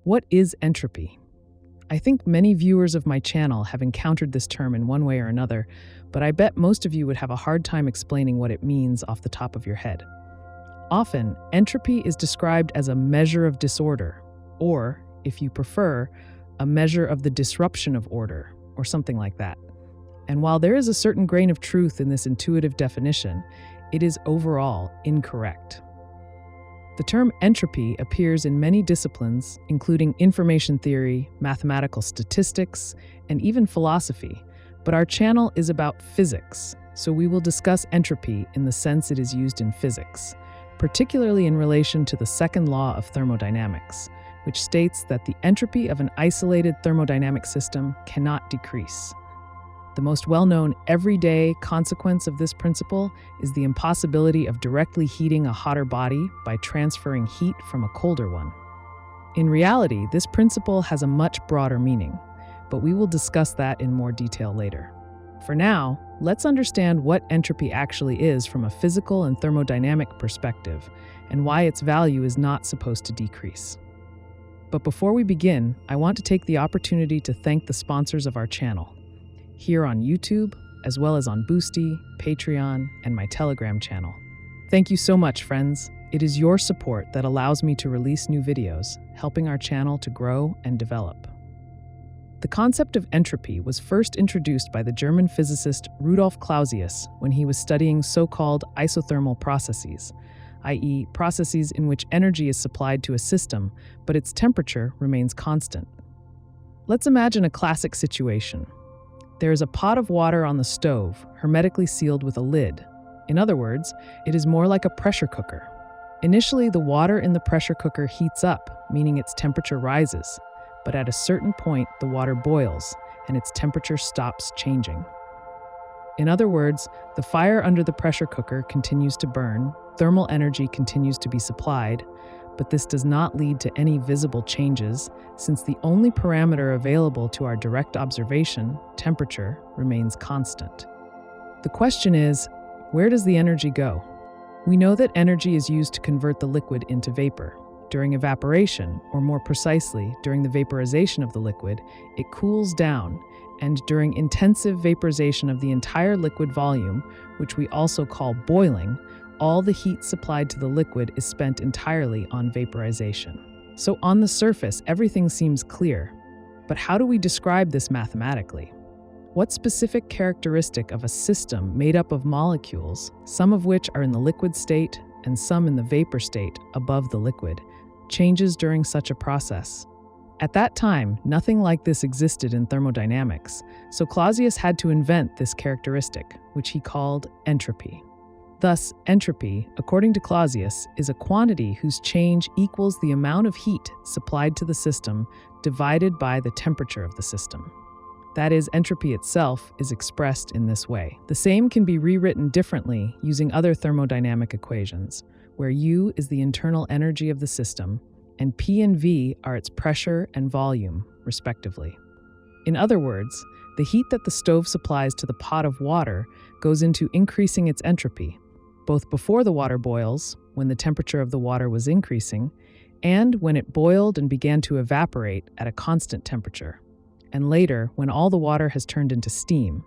What is entropy? I think many viewers of my channel have encountered this term in one way or another, but I bet most of you would have a hard time explaining what it means off the top of your head. Often, entropy is described as a measure of disorder, or, if you prefer, a measure of the disruption of order, or something like that. And while there is a certain grain of truth in this intuitive definition, it is overall incorrect. The term entropy appears in many disciplines, including information theory, mathematical statistics, and even philosophy, but our channel is about physics, so we will discuss entropy in the sense it is used in physics, particularly in relation to the second law of thermodynamics, which states that the entropy of an isolated thermodynamic system cannot decrease. The most well-known everyday consequence of this principle is the impossibility of directly heating a hotter body by transferring heat from a colder one. In reality, this principle has a much broader meaning, but we will discuss that in more detail later. For now, let's understand what entropy actually is from a physical and thermodynamic perspective, and why its value is not supposed to decrease. But before we begin, I want to take the opportunity to thank the sponsors of our channel, here on YouTube, as well as on Boosty, Patreon, and my Telegram channel. Thank you so much, friends. It is your support that allows me to release new videos, helping our channel to grow and develop. The concept of entropy was first introduced by the German physicist Rudolf Clausius when he was studying so-called isothermal processes, i.e., processes in which energy is supplied to a system, but its temperature remains constant. Let's imagine a classic situation. There is a pot of water on the stove, hermetically sealed with a lid. In other words, it is more like a pressure cooker. Initially, the water in the pressure cooker heats up, meaning its temperature rises, but at a certain point, the water boils, and its temperature stops changing. In other words, the fire under the pressure cooker continues to burn, thermal energy continues to be supplied, but this does not lead to any visible changes, since the only parameter available to our direct observation, temperature, remains constant. The question is, where does the energy go? We know that energy is used to convert the liquid into vapor. During evaporation, or more precisely, during the vaporization of the liquid, it cools down, and during intensive vaporization of the entire liquid volume, which we also call boiling, all the heat supplied to the liquid is spent entirely on vaporization. So on the surface, everything seems clear. But how do we describe this mathematically? What specific characteristic of a system made up of molecules, some of which are in the liquid state and some in the vapor state above the liquid, changes during such a process? At that time, nothing like this existed in thermodynamics, so Clausius had to invent this characteristic, which he called entropy. Thus, entropy, according to Clausius, is a quantity whose change equals the amount of heat supplied to the system divided by the temperature of the system. That is, entropy itself is expressed in this way. The same can be rewritten differently using other thermodynamic equations, where U is the internal energy of the system, and P and V are its pressure and volume, respectively. In other words, the heat that the stove supplies to the pot of water goes into increasing its entropy, both before the water boils, when the temperature of the water was increasing, and when it boiled and began to evaporate at a constant temperature, and later when all the water has turned into steam,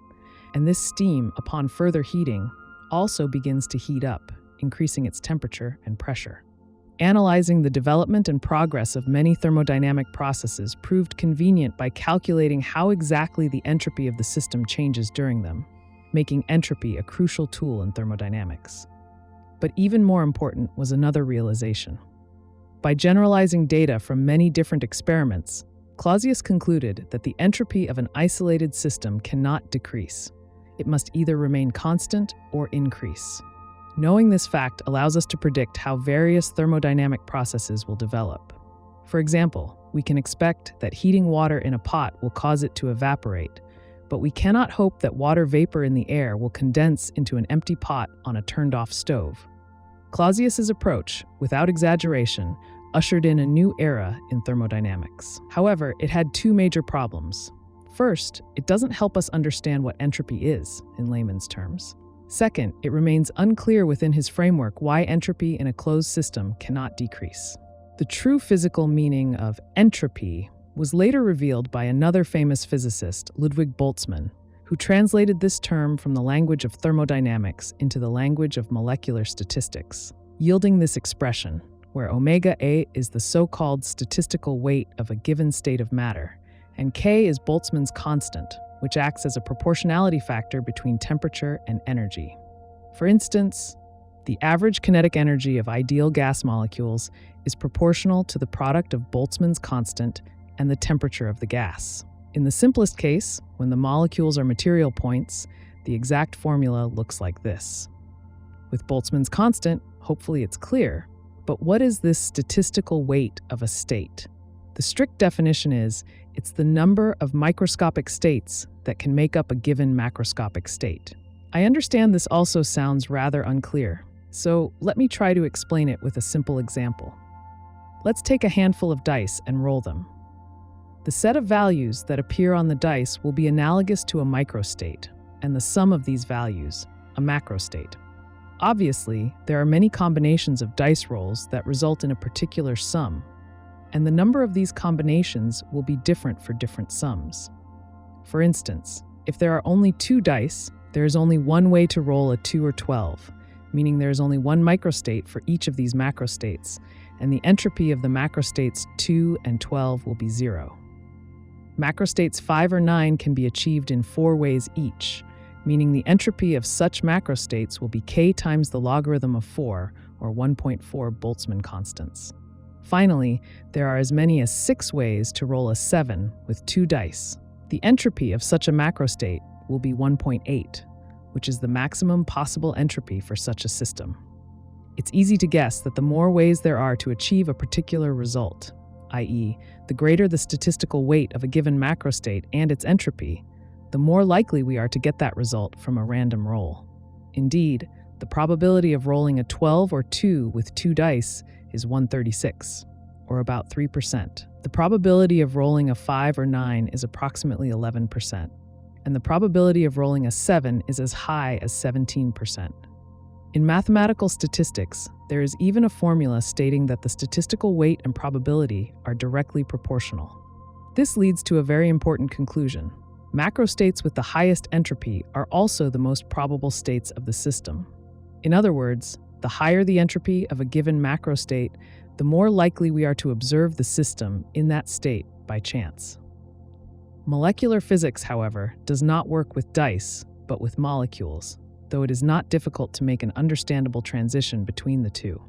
and this steam, upon further heating, also begins to heat up, increasing its temperature and pressure. Analyzing the development and progress of many thermodynamic processes proved convenient by calculating how exactly the entropy of the system changes during them, making entropy a crucial tool in thermodynamics. But even more important was another realization. By generalizing data from many different experiments, Clausius concluded that the entropy of an isolated system cannot decrease. It must either remain constant or increase. Knowing this fact allows us to predict how various thermodynamic processes will develop. For example, we can expect that heating water in a pot will cause it to evaporate, but we cannot hope that water vapor in the air will condense into an empty pot on a turned-off stove. Clausius's approach, without exaggeration, ushered in a new era in thermodynamics. However, it had two major problems. First, it doesn't help us understand what entropy is, in layman's terms. Second, it remains unclear within his framework why entropy in a closed system cannot decrease. The true physical meaning of entropy was later revealed by another famous physicist, Ludwig Boltzmann, who translated this term from the language of thermodynamics into the language of molecular statistics, yielding this expression, where omega A is the so-called statistical weight of a given state of matter, and K is Boltzmann's constant, which acts as a proportionality factor between temperature and energy. For instance, the average kinetic energy of ideal gas molecules is proportional to the product of Boltzmann's constant and the temperature of the gas. In the simplest case, when the molecules are material points, the exact formula looks like this. With Boltzmann's constant, hopefully it's clear, but what is this statistical weight of a state? The strict definition is, it's the number of microscopic states that can make up a given macroscopic state. I understand this also sounds rather unclear, so let me try to explain it with a simple example. Let's take a handful of dice and roll them. The set of values that appear on the dice will be analogous to a microstate, and the sum of these values, a macrostate. Obviously, there are many combinations of dice rolls that result in a particular sum, and the number of these combinations will be different for different sums. For instance, if there are only 2 dice, there is only one way to roll a 2 or 12, meaning there is only one microstate for each of these macrostates, and the entropy of the macrostates 2 and 12 will be 0. Macrostates 5 or 9 can be achieved in 4 ways each, meaning the entropy of such macrostates will be k times the logarithm of 4, or 1.4 Boltzmann constants. Finally, there are as many as 6 ways to roll a 7 with 2 dice. The entropy of such a macrostate will be 1.8, which is the maximum possible entropy for such a system. It's easy to guess that the more ways there are to achieve a particular result, i.e., the greater the statistical weight of a given macrostate and its entropy, the more likely we are to get that result from a random roll. Indeed, the probability of rolling a 12 or 2 with 2 dice is 1/36, or about 3%. The probability of rolling a 5 or 9 is approximately 11%, and the probability of rolling a 7 is as high as 17%. In mathematical statistics, there is even a formula stating that the statistical weight and probability are directly proportional. This leads to a very important conclusion. Macrostates with the highest entropy are also the most probable states of the system. In other words, the higher the entropy of a given macrostate, the more likely we are to observe the system in that state by chance. Molecular physics, however, does not work with dice, but with molecules, though it is not difficult to make an understandable transition between the two.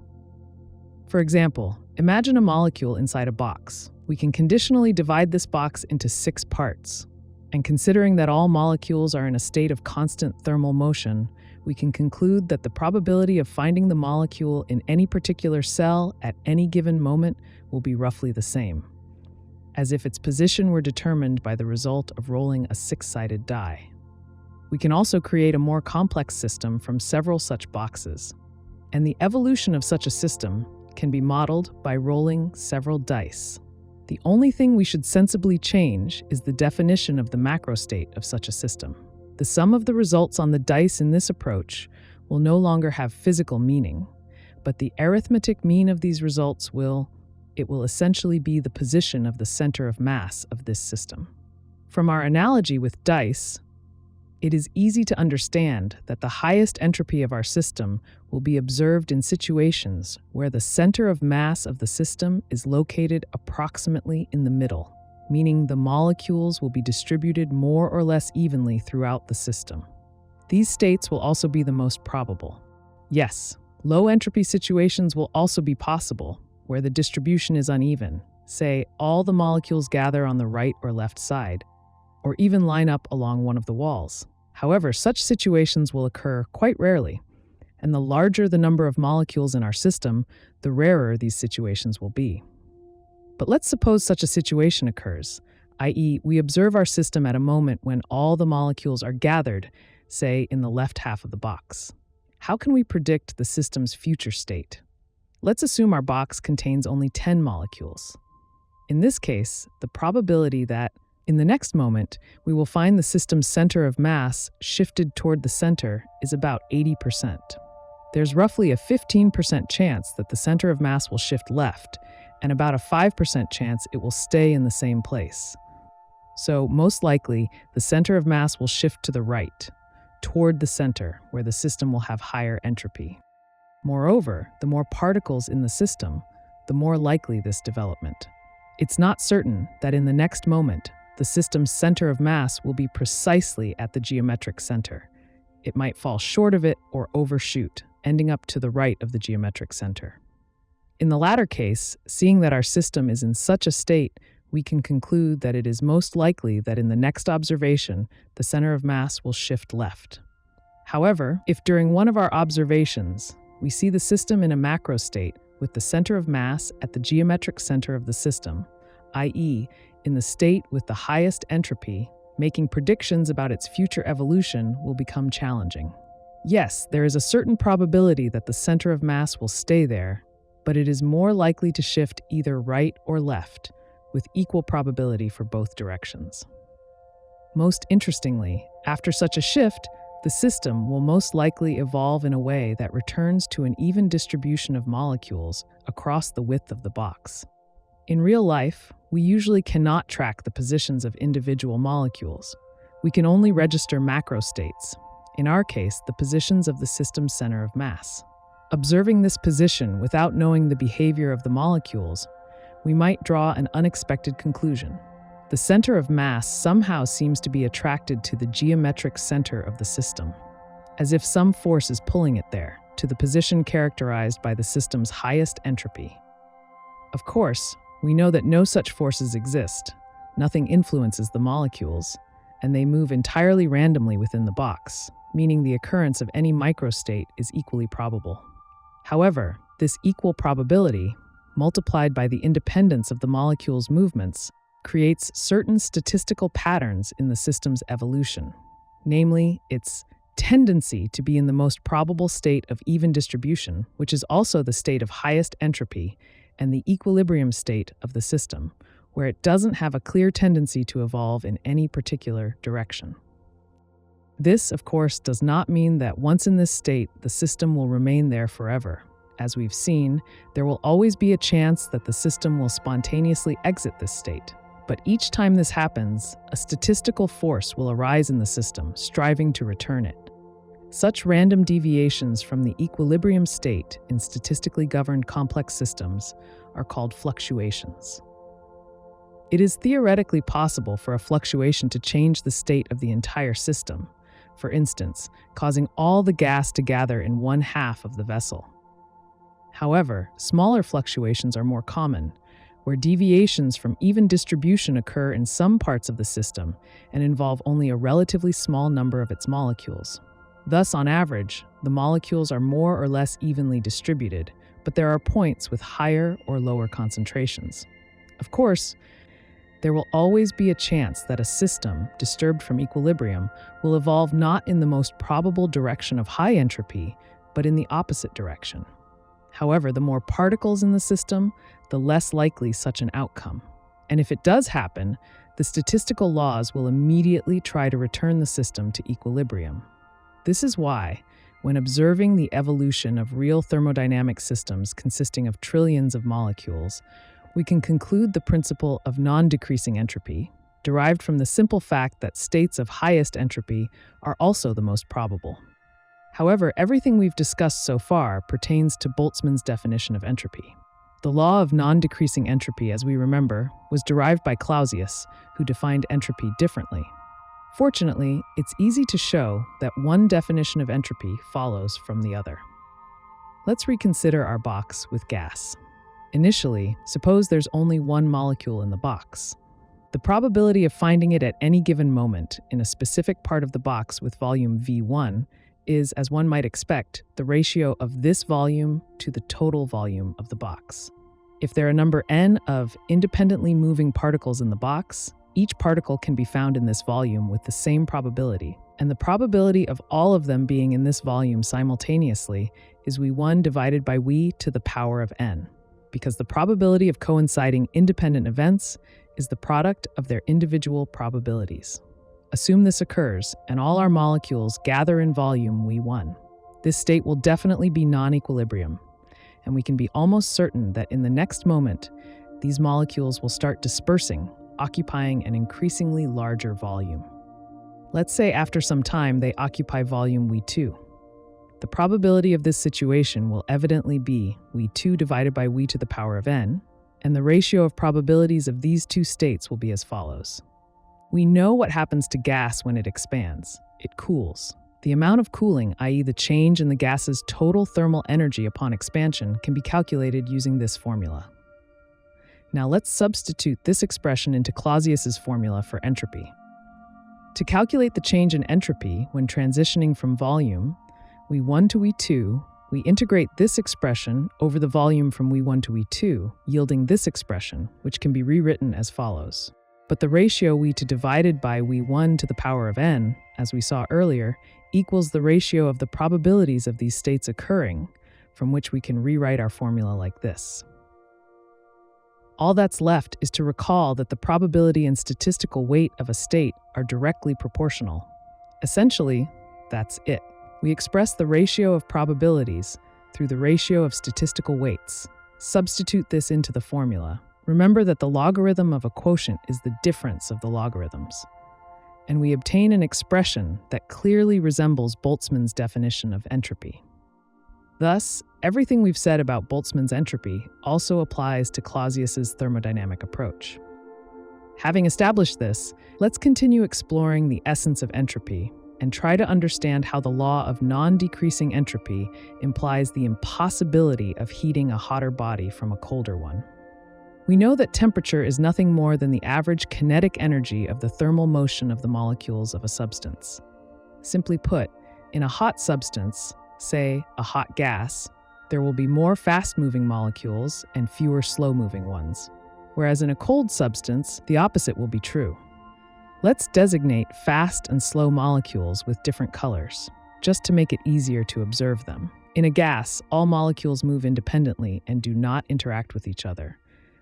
For example, imagine a molecule inside a box. We can conditionally divide this box into 6 parts. And considering that all molecules are in a state of constant thermal motion, we can conclude that the probability of finding the molecule in any particular cell at any given moment will be roughly the same, as if its position were determined by the result of rolling a 6-sided die. We can also create a more complex system from several such boxes, and the evolution of such a system can be modeled by rolling several dice. The only thing we should sensibly change is the definition of the macrostate of such a system. The sum of the results on the dice in this approach will no longer have physical meaning, but the arithmetic mean of these results will essentially be the position of the center of mass of this system. From our analogy with dice, it is easy to understand that the highest entropy of our system will be observed in situations where the center of mass of the system is located approximately in the middle, meaning the molecules will be distributed more or less evenly throughout the system. These states will also be the most probable. Yes, low entropy situations will also be possible, where the distribution is uneven, say all the molecules gather on the right or left side, or even line up along one of the walls. However, such situations will occur quite rarely, and the larger the number of molecules in our system, the rarer these situations will be. But let's suppose such a situation occurs, i.e., we observe our system at a moment when all the molecules are gathered, say, in the left half of the box. How can we predict the system's future state? Let's assume our box contains only 10 molecules. In this case, the probability that in the next moment, we will find the system's center of mass shifted toward the center is about 80%. There's roughly a 15% chance that the center of mass will shift left, and about a 5% chance it will stay in the same place. So, most likely, the center of mass will shift to the right, toward the center, where the system will have higher entropy. Moreover, the more particles in the system, the more likely this development. It's not certain that in the next moment, the system's center of mass will be precisely at the geometric center. It might fall short of it or overshoot, ending up to the right of the geometric center. In the latter case, seeing that our system is in such a state, we can conclude that it is most likely that in the next observation, the center of mass will shift left. However, if during one of our observations, we see the system in a macro state with the center of mass at the geometric center of the system, i.e., in the state with the highest entropy, making predictions about its future evolution will become challenging. Yes, there is a certain probability that the center of mass will stay there, but it is more likely to shift either right or left, with equal probability for both directions. Most interestingly, after such a shift, the system will most likely evolve in a way that returns to an even distribution of molecules across the width of the box. In real life, we usually cannot track the positions of individual molecules. We can only register macro states, in our case, the positions of the system's center of mass. Observing this position without knowing the behavior of the molecules, we might draw an unexpected conclusion. The center of mass somehow seems to be attracted to the geometric center of the system, as if some force is pulling it there, to the position characterized by the system's highest entropy. Of course, we know that no such forces exist. Nothing influences the molecules, and they move entirely randomly within the box, meaning the occurrence of any microstate is equally probable. However, this equal probability, multiplied by the independence of the molecule's movements, creates certain statistical patterns in the system's evolution, namely its tendency to be in the most probable state of even distribution, which is also the state of highest entropy, and the equilibrium state of the system, where it doesn't have a clear tendency to evolve in any particular direction. This, of course, does not mean that once in this state, the system will remain there forever. As we've seen, there will always be a chance that the system will spontaneously exit this state. But each time this happens, a statistical force will arise in the system, striving to return it. Such random deviations from the equilibrium state in statistically governed complex systems are called fluctuations. It is theoretically possible for a fluctuation to change the state of the entire system, for instance, causing all the gas to gather in one half of the vessel. However, smaller fluctuations are more common, where deviations from even distribution occur in some parts of the system and involve only a relatively small number of its molecules. Thus, on average, the molecules are more or less evenly distributed, but there are points with higher or lower concentrations. Of course, there will always be a chance that a system, disturbed from equilibrium, will evolve not in the most probable direction of high entropy, but in the opposite direction. However, the more particles in the system, the less likely such an outcome. And if it does happen, the statistical laws will immediately try to return the system to equilibrium. This is why, when observing the evolution of real thermodynamic systems consisting of trillions of molecules, we can conclude the principle of non-decreasing entropy, derived from the simple fact that states of highest entropy are also the most probable. However, everything we've discussed so far pertains to Boltzmann's definition of entropy. The law of non-decreasing entropy, as we remember, was derived by Clausius, who defined entropy differently. Fortunately, it's easy to show that one definition of entropy follows from the other. Let's reconsider our box with gas. Initially, suppose there's only one molecule in the box. The probability of finding it at any given moment in a specific part of the box with volume V1 is, as one might expect, the ratio of this volume to the total volume of the box. If there are a number n of independently moving particles in the box, each particle can be found in this volume with the same probability, and the probability of all of them being in this volume simultaneously is V1 divided by V to the power of n, because the probability of coinciding independent events is the product of their individual probabilities. Assume this occurs, and all our molecules gather in volume V1. This state will definitely be non-equilibrium, and we can be almost certain that in the next moment, these molecules will start dispersing, occupying an increasingly larger volume. Let's say after some time they occupy volume V2. The probability of this situation will evidently be V2 divided by V to the power of n, and the ratio of probabilities of these two states will be as follows. We know what happens to gas when it expands. It cools. The amount of cooling, i.e. the change in the gas's total thermal energy upon expansion, can be calculated using this formula. Now let's substitute this expression into Clausius's formula for entropy. To calculate the change in entropy when transitioning from volume V1 to V2, we integrate this expression over the volume from V1 to V2, yielding this expression, which can be rewritten as follows. But the ratio V2 divided by V1 to the power of n, as we saw earlier, equals the ratio of the probabilities of these states occurring, from which we can rewrite our formula like this. All that's left is to recall that the probability and statistical weight of a state are directly proportional. Essentially, that's it. We express the ratio of probabilities through the ratio of statistical weights. Substitute this into the formula. Remember that the logarithm of a quotient is the difference of the logarithms. And we obtain an expression that clearly resembles Boltzmann's definition of entropy. Thus, everything we've said about Boltzmann's entropy also applies to Clausius's thermodynamic approach. Having established this, let's continue exploring the essence of entropy and try to understand how the law of non-decreasing entropy implies the impossibility of heating a hotter body from a colder one. We know that temperature is nothing more than the average kinetic energy of the thermal motion of the molecules of a substance. Simply put, in a hot substance, say a hot gas, there will be more fast-moving molecules and fewer slow-moving ones. Whereas in a cold substance, the opposite will be true. Let's designate fast and slow molecules with different colors, just to make it easier to observe them. In a gas, all molecules move independently and do not interact with each other.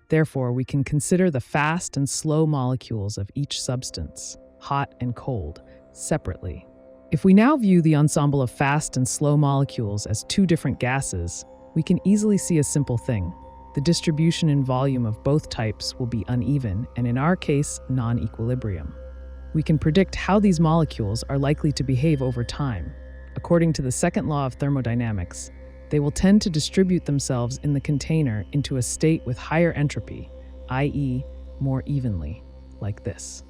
Therefore, we can consider the fast and slow molecules of each substance, hot and cold, separately. If we now view the ensemble of fast and slow molecules as two different gases, we can easily see a simple thing. The distribution in volume of both types will be uneven and, in our case, non-equilibrium. We can predict how these molecules are likely to behave over time. According to the second law of thermodynamics, they will tend to distribute themselves in the container into a state with higher entropy, i.e., more evenly, like this.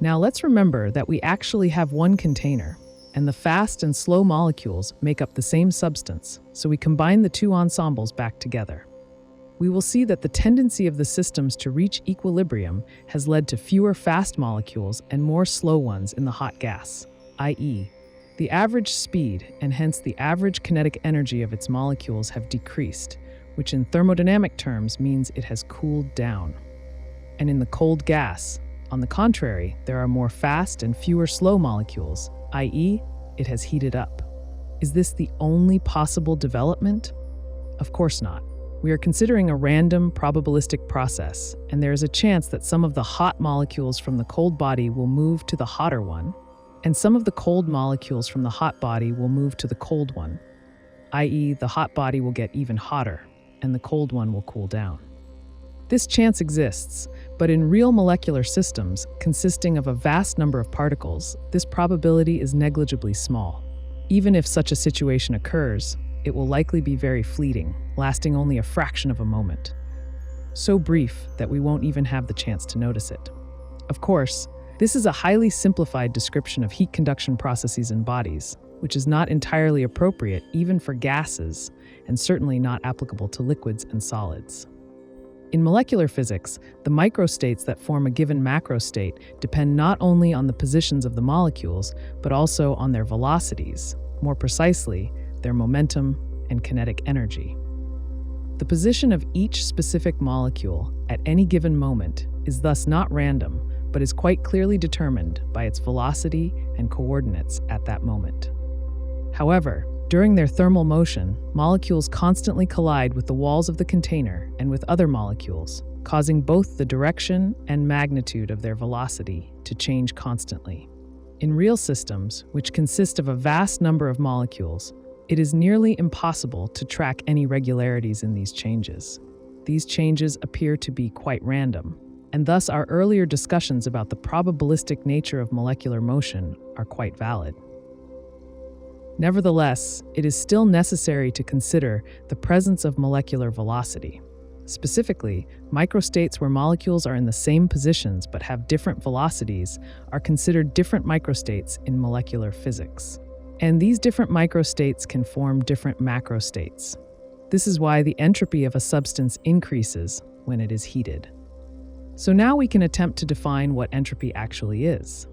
Now let's remember that we actually have one container, and the fast and slow molecules make up the same substance, so we combine the two ensembles back together. We will see that the tendency of the systems to reach equilibrium has led to fewer fast molecules and more slow ones in the hot gas, i.e., the average speed and hence the average kinetic energy of its molecules have decreased, which in thermodynamic terms means it has cooled down. And in the cold gas, on the contrary, there are more fast and fewer slow molecules, i.e., it has heated up. Is this the only possible development? Of course not. We are considering a random, probabilistic process, and there is a chance that some of the hot molecules from the cold body will move to the hotter one, and some of the cold molecules from the hot body will move to the cold one, i.e., the hot body will get even hotter, and the cold one will cool down. This chance exists, but in real molecular systems, consisting of a vast number of particles, this probability is negligibly small. Even if such a situation occurs, it will likely be very fleeting, lasting only a fraction of a moment. So brief that we won't even have the chance to notice it. Of course, this is a highly simplified description of heat conduction processes in bodies, which is not entirely appropriate even for gases, and certainly not applicable to liquids and solids. In molecular physics, the microstates that form a given macrostate depend not only on the positions of the molecules, but also on their velocities, more precisely, their momentum and kinetic energy. The position of each specific molecule at any given moment is thus not random, but is quite clearly determined by its velocity and coordinates at that moment. However, during their thermal motion, molecules constantly collide with the walls of the container and with other molecules, causing both the direction and magnitude of their velocity to change constantly. In real systems, which consist of a vast number of molecules, It is nearly impossible to track any regularities in these changes. These changes appear to be quite random, and thus our earlier discussions about the probabilistic nature of molecular motion are quite valid. Nevertheless, it is still necessary to consider the presence of molecular velocity. Specifically, microstates where molecules are in the same positions but have different velocities are considered different microstates in molecular physics. And these different microstates can form different macrostates. This is why the entropy of a substance increases when it is heated. So now we can attempt to define what entropy actually is.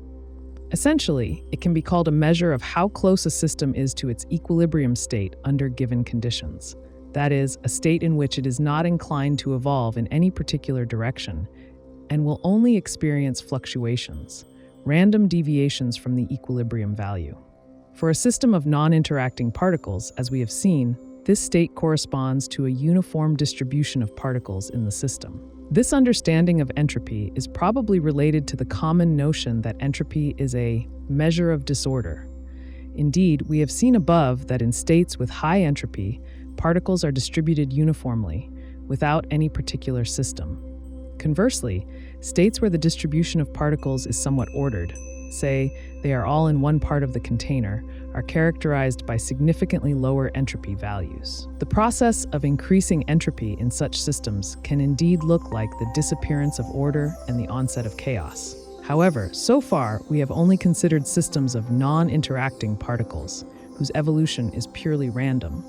Essentially, it can be called a measure of how close a system is to its equilibrium state under given conditions. That is, a state in which it is not inclined to evolve in any particular direction and will only experience fluctuations, random deviations from the equilibrium value. For a system of non-interacting particles, as we have seen, this state corresponds to a uniform distribution of particles in the system. This understanding of entropy is probably related to the common notion that entropy is a measure of disorder. Indeed, we have seen above that in states with high entropy, particles are distributed uniformly, without any particular system. Conversely, states where the distribution of particles is somewhat ordered, say they are all in one part of the container, are characterized by significantly lower entropy values. The process of increasing entropy in such systems can indeed look like the disappearance of order and the onset of chaos. However, so far we have only considered systems of non-interacting particles, whose evolution is purely random.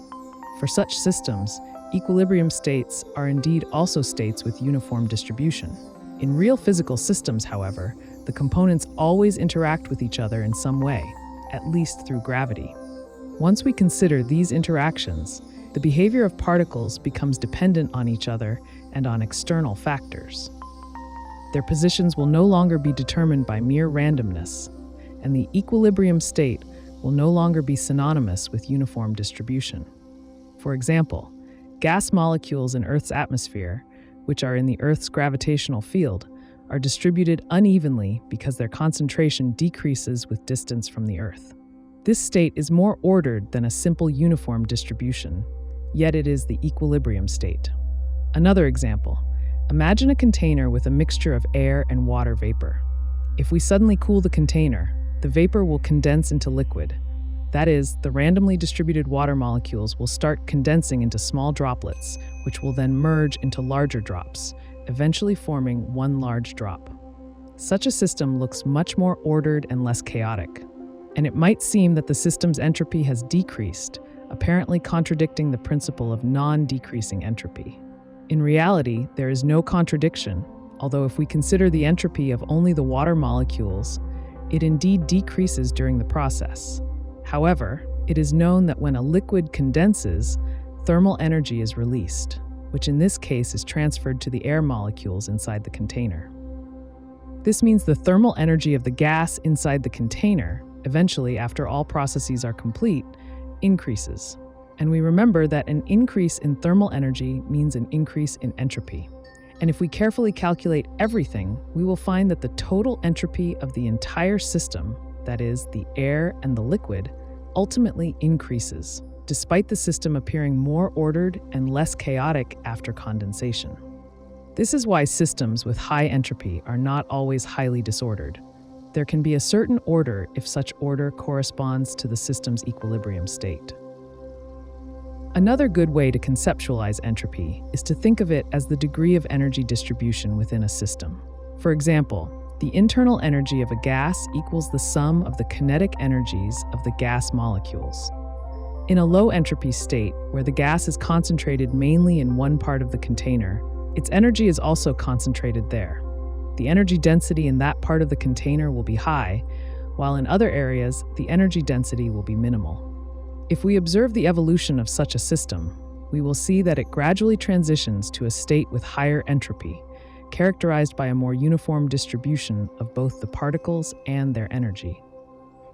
For such systems, equilibrium states are indeed also states with uniform distribution. In real physical systems, however, the components always interact with each other in some way, at least through gravity. Once we consider these interactions, the behavior of particles becomes dependent on each other and on external factors. Their positions will no longer be determined by mere randomness, and the equilibrium state will no longer be synonymous with uniform distribution. For example, gas molecules in Earth's atmosphere, which are in the Earth's gravitational field, are distributed unevenly because their concentration decreases with distance from the Earth. This state is more ordered than a simple uniform distribution, yet it is the equilibrium state. Another example, imagine a container with a mixture of air and water vapor. If we suddenly cool the container, the vapor will condense into liquid. That is, the randomly distributed water molecules will start condensing into small droplets, which will then merge into larger drops, eventually forming one large drop. Such a system looks much more ordered and less chaotic, and it might seem that the system's entropy has decreased, apparently contradicting the principle of non-decreasing entropy. In reality, there is no contradiction, although if we consider the entropy of only the water molecules, it indeed decreases during the process. However, it is known that when a liquid condenses, thermal energy is released, which in this case is transferred to the air molecules inside the container. This means the thermal energy of the gas inside the container, eventually after all processes are complete, increases. And we remember that an increase in thermal energy means an increase in entropy. And if we carefully calculate everything, we will find that the total entropy of the entire system, that is, the air and the liquid, ultimately increases, despite the system appearing more ordered and less chaotic after condensation. This is why systems with high entropy are not always highly disordered. There can be a certain order if such order corresponds to the system's equilibrium state. Another good way to conceptualize entropy is to think of it as the degree of energy distribution within a system. For example, the internal energy of a gas equals the sum of the kinetic energies of the gas molecules. In a low entropy state, where the gas is concentrated mainly in one part of the container, its energy is also concentrated there. The energy density in that part of the container will be high, while in other areas, the energy density will be minimal. If we observe the evolution of such a system, we will see that it gradually transitions to a state with higher entropy, characterized by a more uniform distribution of both the particles and their energy.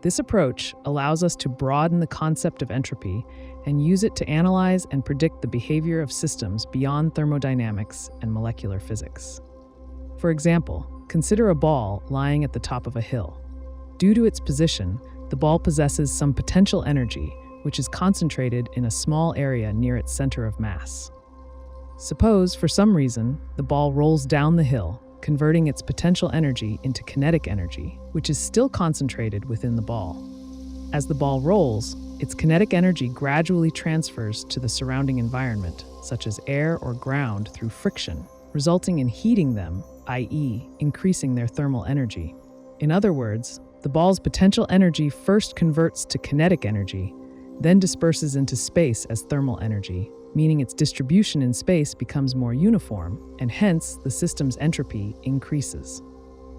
This approach allows us to broaden the concept of entropy and use it to analyze and predict the behavior of systems beyond thermodynamics and molecular physics. For example, consider a ball lying at the top of a hill. Due to its position, the ball possesses some potential energy, which is concentrated in a small area near its center of mass. Suppose, for some reason, the ball rolls down the hill, converting its potential energy into kinetic energy, which is still concentrated within the ball. As the ball rolls, its kinetic energy gradually transfers to the surrounding environment, such as air or ground, through friction, resulting in heating them, i.e., increasing their thermal energy. In other words, the ball's potential energy first converts to kinetic energy, then disperses into space as thermal energy, meaning its distribution in space becomes more uniform, and hence the system's entropy increases.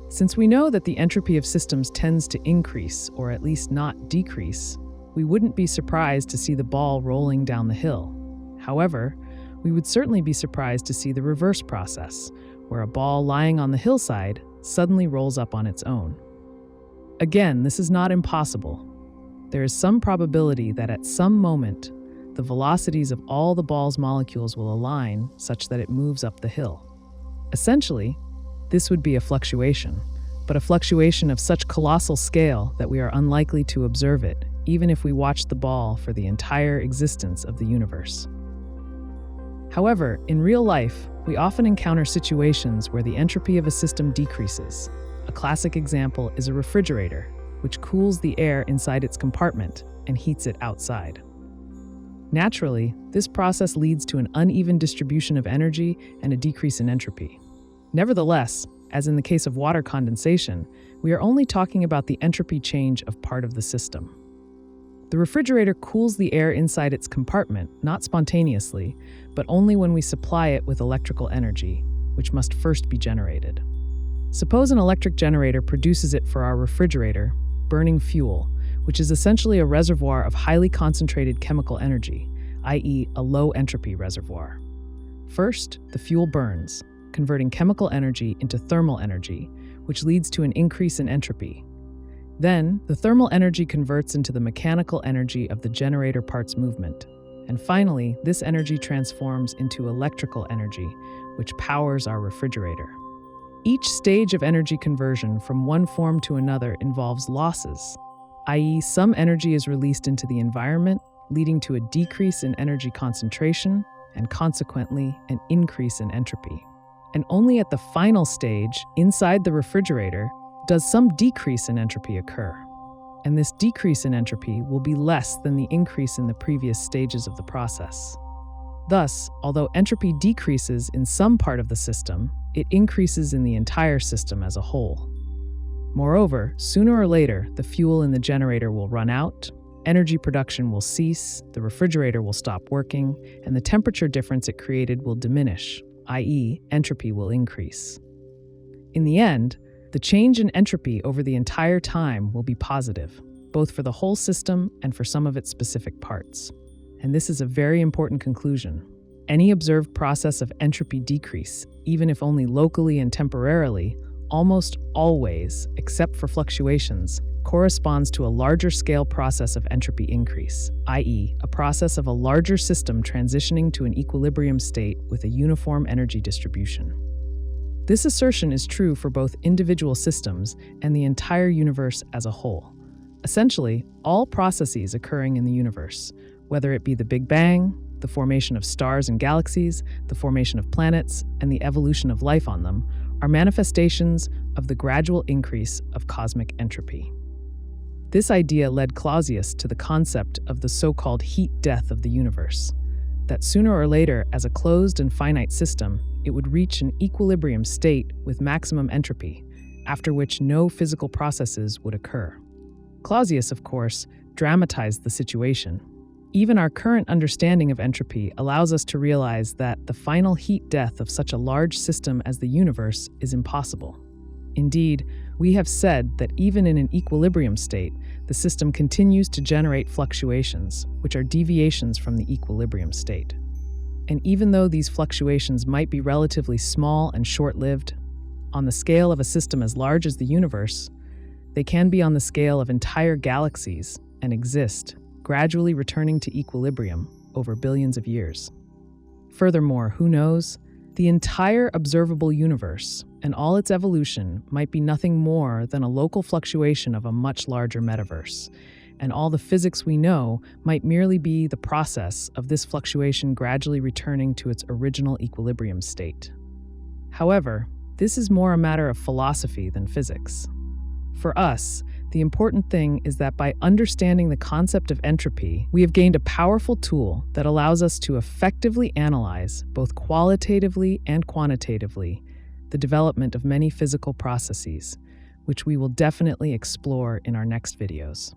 Since we know that the entropy of systems tends to increase, or at least not decrease, we wouldn't be surprised to see the ball rolling down the hill. However, we would certainly be surprised to see the reverse process, where a ball lying on the hillside suddenly rolls up on its own. Again, this is not impossible. There is some probability that at some moment, the velocities of all the ball's molecules will align such that it moves up the hill. Essentially, this would be a fluctuation, but a fluctuation of such colossal scale that we are unlikely to observe it, even if we watched the ball for the entire existence of the universe. However, in real life, we often encounter situations where the entropy of a system decreases. A classic example is a refrigerator, which cools the air inside its compartment and heats it outside. Naturally, this process leads to an uneven distribution of energy and a decrease in entropy. Nevertheless, as in the case of water condensation, we are only talking about the entropy change of part of the system. The refrigerator cools the air inside its compartment, not spontaneously, but only when we supply it with electrical energy, which must first be generated. Suppose an electric generator produces it for our refrigerator, burning fuel, which is essentially a reservoir of highly concentrated chemical energy, i.e., a low entropy reservoir. First, the fuel burns, converting chemical energy into thermal energy, which leads to an increase in entropy. Then, the thermal energy converts into the mechanical energy of the generator part's movement. And finally, this energy transforms into electrical energy, which powers our refrigerator. Each stage of energy conversion from one form to another involves losses, i.e., some energy is released into the environment, leading to a decrease in energy concentration and consequently an increase in entropy. And only at the final stage, inside the refrigerator, does some decrease in entropy occur. And this decrease in entropy will be less than the increase in the previous stages of the process. Thus, although entropy decreases in some part of the system, it increases in the entire system as a whole. Moreover, sooner or later, the fuel in the generator will run out, energy production will cease, the refrigerator will stop working, and the temperature difference it created will diminish, i.e., entropy will increase. In the end, the change in entropy over the entire time will be positive, both for the whole system and for some of its specific parts. And this is a very important conclusion. Any observed process of entropy decrease, even if only locally and temporarily, almost always, except for fluctuations, corresponds to a larger scale process of entropy increase, i.e., a process of a larger system transitioning to an equilibrium state with a uniform energy distribution. This assertion is true for both individual systems and the entire universe as a whole. Essentially, all processes occurring in the universe, whether it be the Big Bang, the formation of stars and galaxies, the formation of planets, and the evolution of life on them, are manifestations of the gradual increase of cosmic entropy. This idea led Clausius to the concept of the so-called heat death of the universe, that sooner or later, as a closed and finite system, it would reach an equilibrium state with maximum entropy, after which no physical processes would occur. Clausius, of course, dramatized the situation. Even our current understanding of entropy allows us to realize that the final heat death of such a large system as the universe is impossible. Indeed, we have said that even in an equilibrium state, the system continues to generate fluctuations, which are deviations from the equilibrium state. And even though these fluctuations might be relatively small and short-lived, on the scale of a system as large as the universe, they can be on the scale of entire galaxies and exist, gradually returning to equilibrium over billions of years. Furthermore, who knows? The entire observable universe and all its evolution might be nothing more than a local fluctuation of a much larger metaverse, and all the physics we know might merely be the process of this fluctuation gradually returning to its original equilibrium state. However, this is more a matter of philosophy than physics. For us, the important thing is that by understanding the concept of entropy, we have gained a powerful tool that allows us to effectively analyze, both qualitatively and quantitatively, the development of many physical processes, which we will definitely explore in our next videos.